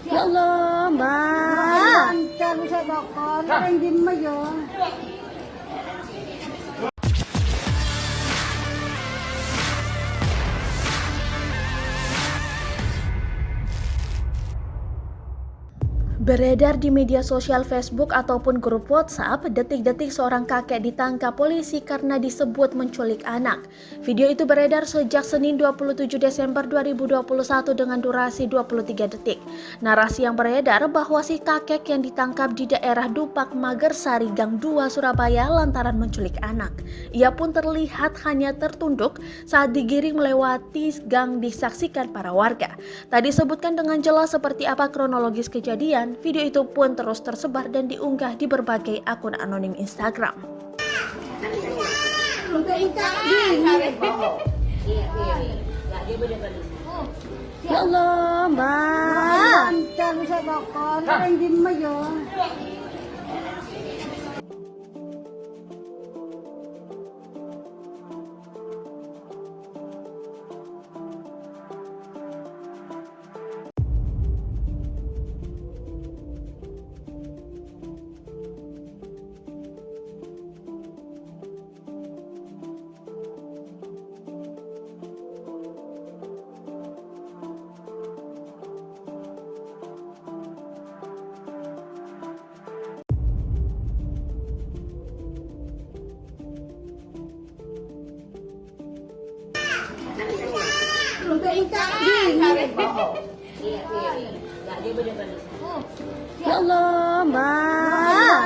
Ya Allah, Mbak. Beredar di media sosial Facebook ataupun grup WhatsApp, detik-detik seorang kakek ditangkap polisi karena disebut menculik anak. Video itu beredar sejak Senin 27 Desember 2021 dengan durasi 23 detik. Narasi yang beredar bahwa si kakek yang ditangkap di daerah Dupak Magersari Gang 2 Surabaya lantaran menculik anak. Ia pun terlihat hanya tertunduk saat digiring melewati gang disaksikan para warga. Tak disebutkan dengan jelas seperti apa kronologis kejadian. Video itu pun terus tersebar dan diunggah di berbagai akun anonim Instagram. Ya Allah, Mbak. Ya Allah, Mbak.